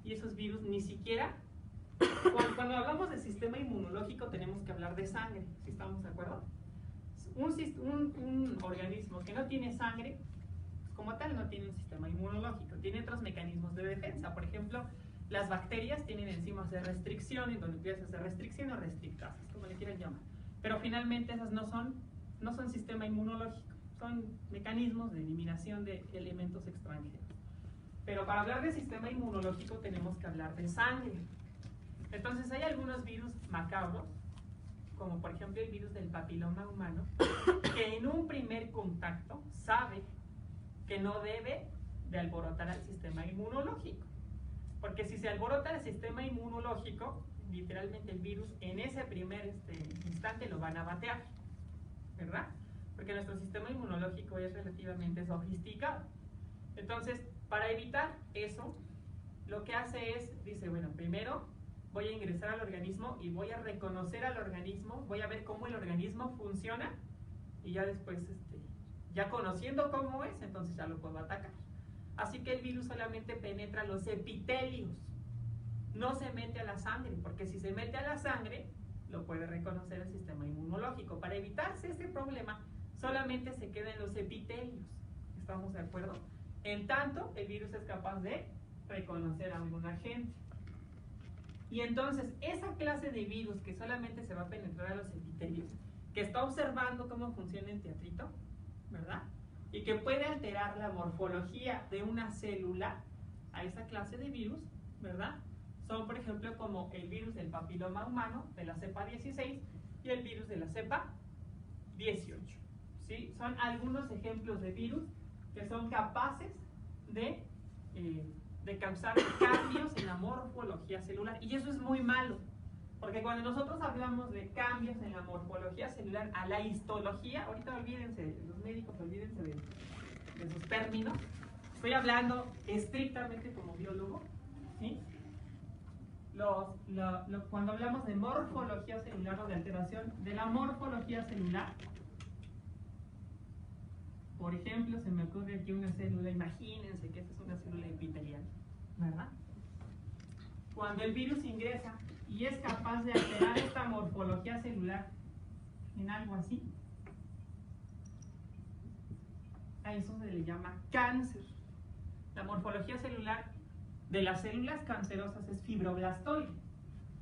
y esos virus ni siquiera, cuando hablamos de sistema inmunológico tenemos que hablar de sangre, ¿sí estamos de acuerdo? Un organismo que no tiene sangre, como tal, no tiene un sistema inmunológico, tiene otros mecanismos de defensa. Por ejemplo, las bacterias tienen enzimas de restricción, endonucleasas de restricción o restrictasas, como le quieran llamar. Pero finalmente esas no son sistema inmunológico, son mecanismos de eliminación de elementos extranjeros. Pero para hablar de sistema inmunológico tenemos que hablar de sangre. Entonces hay algunos virus macabros, como por ejemplo el virus del papiloma humano, que en un primer contacto sabe que no debe de alborotar al sistema inmunológico. Porque si se alborota el sistema inmunológico, literalmente el virus en ese primer instante lo van a batear, ¿verdad? Porque nuestro sistema inmunológico es relativamente sofisticado. Entonces, para evitar eso, lo que hace es, dice, bueno, primero voy a ingresar al organismo y voy a reconocer al organismo, voy a ver cómo el organismo funciona, y ya después, ya conociendo cómo es, entonces ya lo puedo atacar. Así que el virus solamente penetra los epitelios, no se mete a la sangre, porque si se mete a la sangre, lo puede reconocer el sistema inmunológico. Para evitarse ese problema, solamente se queda en los epitelios. ¿Estamos de acuerdo? En tanto, el virus es capaz de reconocer a algún agente. Y entonces, esa clase de virus que solamente se va a penetrar a los epitelios, que está observando cómo funciona el teatrito, ¿verdad? Y que puede alterar la morfología de una célula, a esa clase de virus, ¿verdad? Son, por ejemplo, como el virus del papiloma humano, de la cepa 16, y el virus de la cepa 18. ¿Sí? Son algunos ejemplos de virus que son capaces de causar cambios en la morfología celular. Y eso es muy malo, porque cuando nosotros hablamos de cambios en la morfología celular a la histología, ahorita olvídense, los médicos olvídense de sus términos, estoy hablando estrictamente como biólogo, ¿sí? Cuando hablamos de morfología celular o de alteración de la morfología celular, por ejemplo, se me ocurre aquí una célula, imagínense que esta es una célula epitelial, ¿verdad? Cuando el virus ingresa y es capaz de alterar esta morfología celular en algo así, a eso se le llama cáncer. La morfología celular de las células cancerosas es fibroblastoide.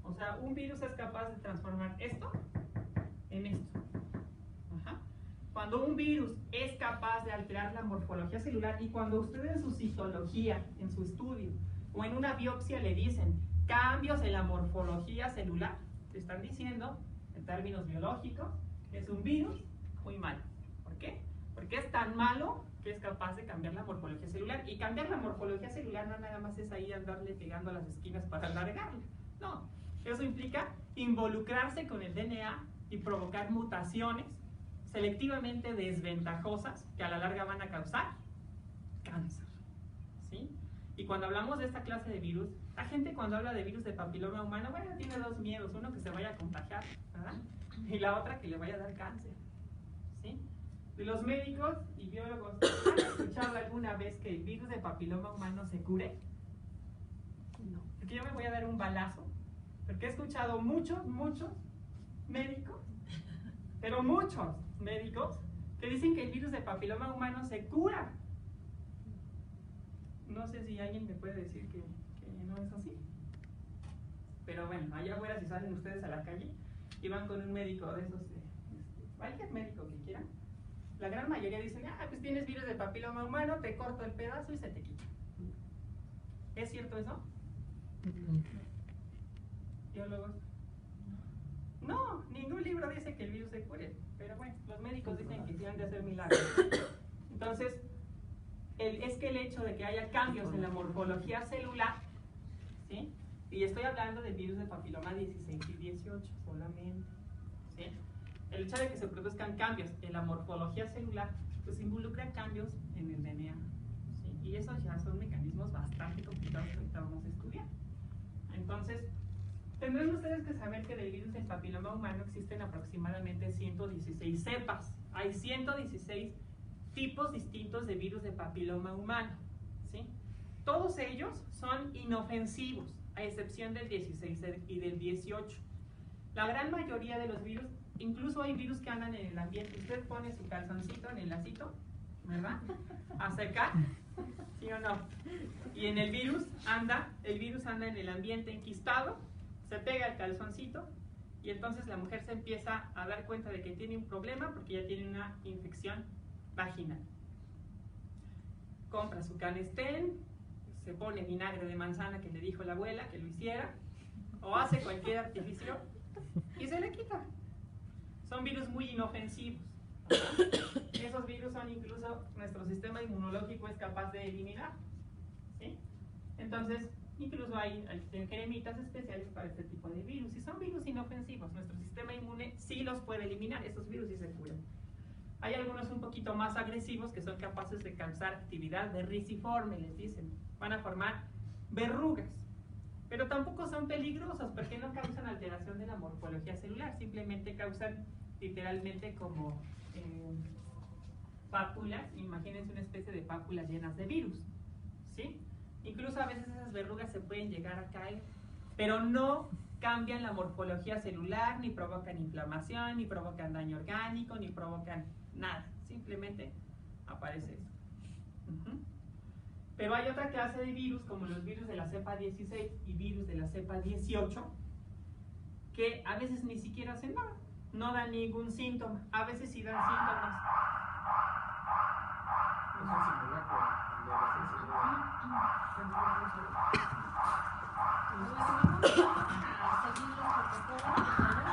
O sea, un virus es capaz de transformar esto en esto. Ajá. Cuando un virus es capaz de alterar la morfología celular, y cuando ustedes en su citología, en su estudio, o en una biopsia le dicen cambios en la morfología celular, te están diciendo, en términos biológicos, que es un virus muy malo. ¿Por qué? Porque es tan malo que es capaz de cambiar la morfología celular. Y cambiar la morfología celular no nada más es ahí andarle pegando a las esquinas para alargarla. No, eso implica involucrarse con el DNA y provocar mutaciones selectivamente desventajosas que a la larga van a causar cáncer. ¿Sí? Y cuando hablamos de esta clase de virus, la gente cuando habla de virus de papiloma humano, bueno, tiene dos miedos. Uno, que se vaya a contagiar, ¿verdad? Y la otra, que le vaya a dar cáncer. ¿Sí? De los médicos y biólogos, ¿han escuchado alguna vez que el virus de papiloma humano se cure? No. Porque yo me voy a dar un balazo, porque he escuchado muchos médicos, pero muchos médicos, que dicen que el virus de papiloma humano se cura. No sé si alguien me puede decir que no es así. Pero bueno, allá afuera, si salen ustedes a la calle y van con un médico de esos, cualquier médico que quieran, la gran mayoría dicen, pues tienes virus de papiloma humano, te corto el pedazo y se te quita. ¿Es cierto eso? ¿Biólogos? No, ningún libro dice que el virus se cure. Pero bueno, los médicos dicen que sí han de hacer milagros. Entonces, es que el hecho de que haya cambios en la morfología celular, ¿sí? Y estoy hablando del virus de papiloma 16 y 18 solamente, ¿sí? El hecho de que se produzcan cambios en la morfología celular, pues involucra cambios en el DNA, ¿sí? Y esos ya son mecanismos bastante complicados que ahorita vamos a estudiar. Entonces, tendrán ustedes que saber que del virus del papiloma humano existen aproximadamente 116 cepas. Hay 116 tipos distintos de virus de papiloma humano, ¿sí? Todos ellos son inofensivos, a excepción del 16 y del 18. La gran mayoría de los virus, incluso hay virus que andan en el ambiente. Usted pone su calzoncito en el lacito, ¿verdad? A secar, ¿sí o no? Y en el virus anda en el ambiente enquistado, se pega el calzoncito y entonces la mujer se empieza a dar cuenta de que tiene un problema porque ya tiene una infección vaginal. Compra su Canestén, se pone vinagre de manzana que le dijo la abuela que lo hiciera, o hace cualquier artificio y se le quita. Son virus muy inofensivos. Esos virus son incluso nuestro sistema inmunológico es capaz de eliminar, ¿sí? Entonces, incluso hay cremitas especiales para este tipo de virus. Y son virus inofensivos. Nuestro sistema inmune sí los puede eliminar. Esos virus sí se curan. Hay algunos un poquito más agresivos que son capaces de causar actividad verriciforme, les dicen. Van a formar verrugas. Pero tampoco son peligrosos porque no causan alteración de la morfología celular. Simplemente causan literalmente como pápulas. Imagínense una especie de pápulas llenas de virus, ¿sí? Incluso a veces esas verrugas se pueden llegar a caer, pero no cambian la morfología celular, ni provocan inflamación, ni provocan daño orgánico, ni provocan nada. Simplemente aparece eso. Pero hay otra clase de virus, como los virus de la cepa 16 y virus de la cepa 18, que a veces ni siquiera hacen nada, no dan ningún síntoma. A veces sí dan síntomas. Vamos a seguir los protocolos.